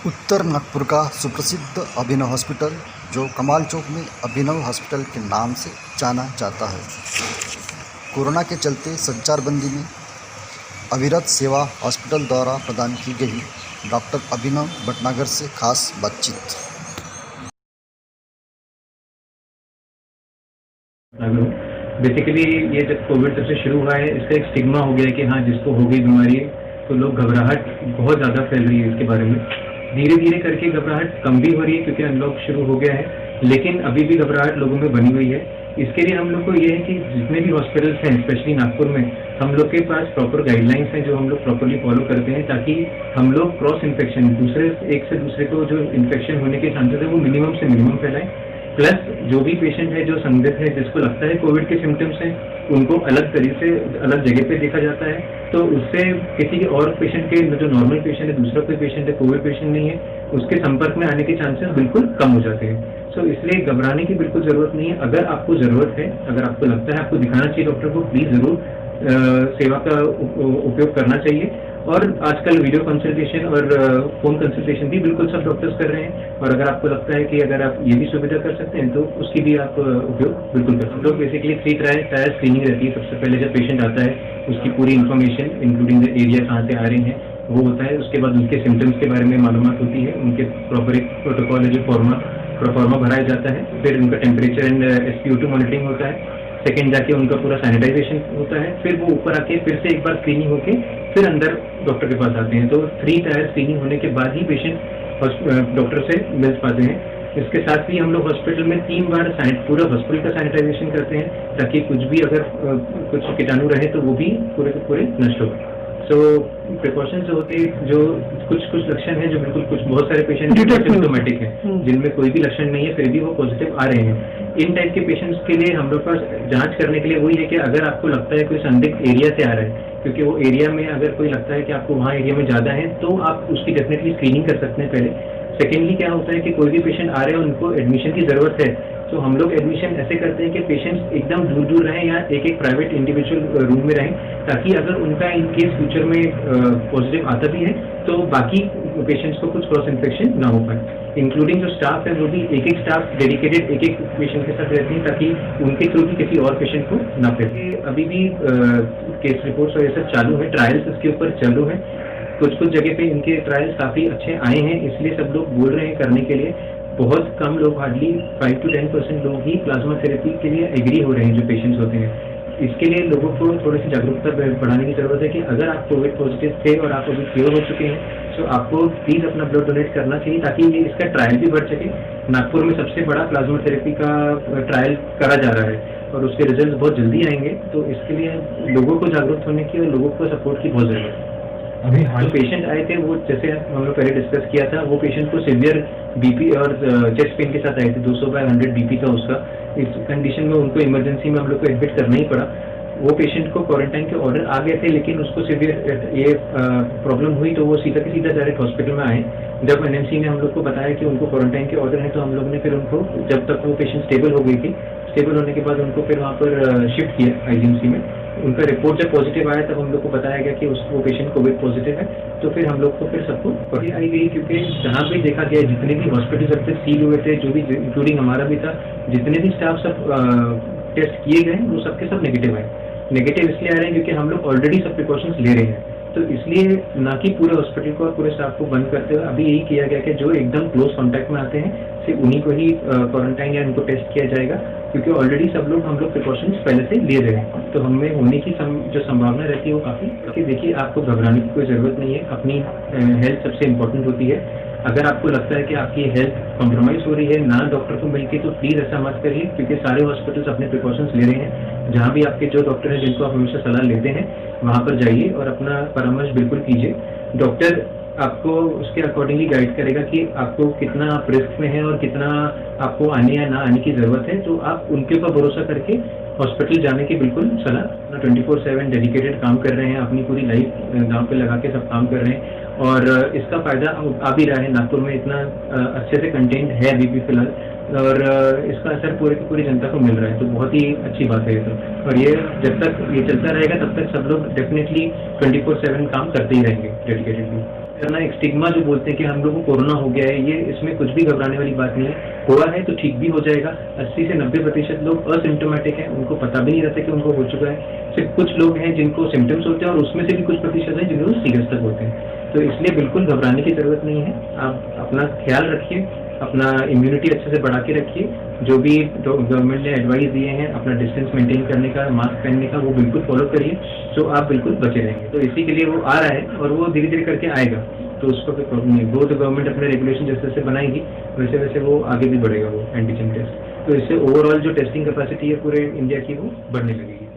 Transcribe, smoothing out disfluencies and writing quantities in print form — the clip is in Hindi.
उत्तर नागपुर का सुप्रसिद्ध अभिनव हॉस्पिटल, जो कमाल चौक में अभिनव हॉस्पिटल के नाम से जाना जाता है, कोरोना के चलते संचारबंदी में अविरत सेवा हॉस्पिटल द्वारा प्रदान की गई। डॉक्टर अभिनव भटनागर से खास बातचीत। बेसिकली ये जब कोविड तब से शुरू हुआ है, इसका एक स्टिग्मा हो गया है कि हाँ, जिसको हो गई बीमारी तो लोग घबराहट बहुत ज़्यादा फैल रही है इसके बारे में। धीरे धीरे करके घबराहट कम भी हो रही है क्योंकि अनलॉक शुरू हो गया है, लेकिन अभी भी घबराहट लोगों में बनी हुई है। इसके लिए हम लोग को ये है कि जितने भी हॉस्पिटल्स हैं, स्पेशली नागपुर में, हम लोग के पास प्रॉपर गाइडलाइंस हैं जो हम लोग प्रॉपरली फॉलो करते हैं, ताकि हम लोग क्रॉस इन्फेक्शन एक से दूसरे को जो इन्फेक्शन होने के चांसेस है वो मिनिमम से मिनिमम फैलाएं। प्लस जो भी पेशेंट है जो संदिग्ध है, जिसको लगता है कोविड के सिम्टम्स हैं, उनको अलग तरीके से अलग जगह पे देखा जाता है, तो उससे किसी और पेशेंट के जो नॉर्मल पेशेंट है, दूसरा कोई पेशेंट है, कोविड पेशेंट नहीं है, उसके संपर्क में आने के चांसेस बिल्कुल कम हो जाते हैं। सो इसलिए घबराने की बिल्कुल जरूरत नहीं है। अगर आपको जरूरत है, अगर आपको लगता है आपको दिखाना चाहिए डॉक्टर को, प्लीज जरूर सेवा का उपयोग करना चाहिए। और आजकल वीडियो कंसल्टेशन और फोन कंसल्टेशन भी बिल्कुल सब डॉक्टर्स कर रहे हैं, और अगर आपको लगता है कि अगर आप ये भी सुविधा कर सकते हैं तो उसकी भी आप उपयोग बिल्कुल कर सकते हैं। तो बेसिकली 3 ट्रायल स्क्रीनिंग रहती है। सबसे पहले जब पेशेंट आता है, उसकी पूरी इन्फॉर्मेशन इंक्लूडिंग द एरिया कहाँ से आ रहे हैं वो होता है। उसके बाद उनके सिम्टम्स के बारे में मालूमात होती है, उनके प्रॉपर एक प्रोटोकॉल है जो प्रोफॉर्मा भराया जाता है। फिर उनका टेम्परेचर एंड SpO2 मॉनिटरिंग होता है। सेकेंड जाके उनका पूरा सैनिटाइजेशन होता है। फिर वो ऊपर आके फिर से एक बार स्क्रीनिंग होके फिर अंदर डॉक्टर के पास आते हैं। तो 3 टायर स्क्रीनिंग होने के बाद ही पेशेंट डॉक्टर से मिल पाते हैं। इसके साथ ही हम लोग हॉस्पिटल में 3 बार पूरा हॉस्पिटल का सैनिटाइजेशन करते हैं, ताकि कुछ भी अगर कुछ कीटाणु रहे तो वो भी पूरे के पूरे नष्ट हो। सो प्रिकॉशंस होते जो कुछ लक्षण हैं, जो बिल्कुल कुछ बहुत सारे पेशेंट सिम्टोमेटिक हैं, जिनमें कोई भी लक्षण नहीं है, फिर भी वो पॉजिटिव आ रहे हैं। इन टाइप के पेशेंट्स के लिए हम लोग पास जांच करने के लिए वही है कि अगर आपको लगता है कोई संदिग्ध एरिया से आ रहा है, क्योंकि वो एरिया में अगर कोई लगता है कि आपको वहाँ एरिया में ज़्यादा है, तो आप उसकी डेफिनेटली स्क्रीनिंग कर सकते हैं पहले। सेकेंडली क्या होता है कि कोई भी पेशेंट आ रहे हैं, उनको एडमिशन की ज़रूरत है, तो हम लोग एडमिशन ऐसे करते हैं कि पेशेंट्स एकदम दूर रहें या एक प्राइवेट इंडिविजुअल रूम में रहें, ताकि अगर उनका इन केस फ्यूचर में पॉजिटिव आता भी है तो बाकी पेशेंट्स को कुछ क्रॉस इन्फेक्शन ना हो पाए। इंक्लूडिंग जो स्टाफ है वो भी एक स्टाफ डेडिकेटेड एक पेशेंट के साथ रहती है, ताकि उनके थ्रू भी किसी और पेशेंट को ना फैले। अभी भी केस रिपोर्ट्स और ये सब चालू है, ट्रायल्स इसके ऊपर चालू है। कुछ जगह पे इनके ट्रायल्स काफ़ी अच्छे आए हैं, इसलिए सब लोग बोल रहे हैं करने के लिए। बहुत कम लोग, हार्डली 5 to 10% लोग ही प्लाज्मा थेरेपी के लिए एग्री हो रहे हैं जो पेशेंट्स होते हैं। इसके लिए लोगों को थोड़ी सी जागरूकता बढ़ाने की जरूरत है कि अगर आप कोविड पॉजिटिव थे और आप अभी क्योर हो चुके हैं, तो आपको प्लीज अपना ब्लड डोनेट करना चाहिए, ताकि ये इसका ट्रायल भी बढ़ सके। नागपुर में सबसे बड़ा प्लाज्मा थेरेपी का ट्रायल करा जा रहा है और उसके रिजल्ट बहुत जल्दी आएंगे, तो इसके लिए लोगों को जागरूक होने की और लोगों को सपोर्ट की बहुत जरूरत है। अभी जो पेशेंट आए थे वो, जैसे हम लोग पहले डिस्कस किया था, वो पेशेंट को सीवियर बीपी और चेस्ट पेन के साथ आए थे। 200/100 बीपी था उसका। इस कंडीशन में उनको इमरजेंसी में हम लोग को एडमिट करना ही पड़ा। वो पेशेंट को क्वारंटाइन के ऑर्डर आ गए थे, लेकिन उसको सीवियर ये प्रॉब्लम हुई तो वो सीधा डायरेक्ट हॉस्पिटल में आए। जब NMC ने हम लोग को बताया कि उनको क्वारंटाइन के ऑर्डर है, तो हम लोग ने फिर उनको, जब तक वो पेशेंट स्टेबल हो गई थी, स्टेबल होने के बाद उनको फिर वहाँ पर शिफ्ट किया IGMC में। उनका रिपोर्ट जब पॉजिटिव आया तब हम लोग को बताया गया कि वो पेशेंट कोविड पॉजिटिव है, तो फिर हम लोग को फिर सबको पकड़ी आई गई, क्योंकि जहाँ भी देखा गया, जितने भी हॉस्पिटल अब तक सील हुए थे, जो भी इंक्लूडिंग हमारा भी था, जितने भी स्टाफ सब टेस्ट किए गए वो सबके सब नेगेटिव आए। नेगेटिव इसलिए आ रहे हैं क्योंकि हम लोग ऑलरेडी सब प्रिकॉशंस ले रहे हैं, तो इसलिए ना कि पूरे हॉस्पिटल को और पूरे स्टाफ को बंद करते हुए अभी यही किया गया कि जो एकदम क्लोज कॉन्टैक्ट में आते हैं सिर्फ उन्हीं को ही क्वारंटाइन या उनको टेस्ट किया जाएगा, क्योंकि ऑलरेडी हम लोग प्रिकॉशंस पहले से ले रहे हैं। तो हमें होने की जो संभावना रहती है वो काफ़ी। देखिए, आपको घबराने की कोई ज़रूरत नहीं है, अपनी हेल्थ सबसे इम्पोर्टेंट होती है। अगर आपको लगता है कि आपकी हेल्थ कॉम्प्रोमाइज़ हो रही है ना डॉक्टर को मिलके, तो प्लीज़ ऐसा मत करिए, क्योंकि सारे हॉस्पिटल्स अपने प्रिकॉशंस ले रहे हैं। जहाँ भी आपके जो डॉक्टर हैं जिनको आप हमेशा सलाह लेते हैं, वहाँ पर जाइए और अपना परामर्श बिल्कुल कीजिए। डॉक्टर आपको उसके अकॉर्डिंगली गाइड करेगा कि आपको कितना आप रिस्क में है और कितना आपको आने या ना आने की ज़रूरत है, तो आप उनके ऊपर भरोसा करके हॉस्पिटल जाने की बिल्कुल सलाह। 24/7 डेडिकेटेड काम कर रहे हैं, अपनी पूरी लाइफ दांव पे लगा के सब काम कर रहे हैं, और इसका फ़ायदा आ भी रहा है। नागपुर में इतना अच्छे से कंटेंट है अभी भी फिलहाल, और इसका असर पूरी जनता को मिल रहा है, तो बहुत ही अच्छी बात है ये तो। और ये जब तक ये चलता रहेगा तब तक सब लोग डेफिनेटली 24/7 काम करते ही रहेंगे डेडिकेटेडली। करना एक स्टिग्मा जो बोलते हैं कि हम लोग को कोरोना हो गया है, ये इसमें कुछ भी घबराने वाली बात नहीं है। हुआ है तो ठीक भी हो जाएगा। 80 से 90% लोग असिम्टोमेटिक हैं, उनको पता भी नहीं रहता कि उनको हो चुका है। सिर्फ कुछ लोग हैं जिनको सिम्टम्स होते हैं और उसमें से भी कुछ प्रतिशत हैं जिनको सीरियस तक होते हैं। तो इसलिए बिल्कुल घबराने की जरूरत नहीं है। आप अपना ख्याल रखिए, अपना इम्यूनिटी अच्छे से बढ़ा के रखिए। जो भी गवर्नमेंट ने एडवाइस दिए हैं अपना डिस्टेंस मेंटेन करने का, मास्क पहनने का, वो बिल्कुल फॉलो करिए, तो आप बिल्कुल बचे रहेंगे। तो इसी के लिए वो आ रहा है और वो धीरे धीरे करके आएगा, तो उसका कोई प्रॉब्लम नहीं। वो तो गवर्नमेंट अपने रेगुलेशन जैसे जैसे बनाएगी वैसे वैसे वो आगे भी बढ़ेगा वो एंटीजन टेस्ट। तो इससे ओवरऑल जो टेस्टिंग कैपेसिटी है पूरे इंडिया की वो बढ़ने लगेगी।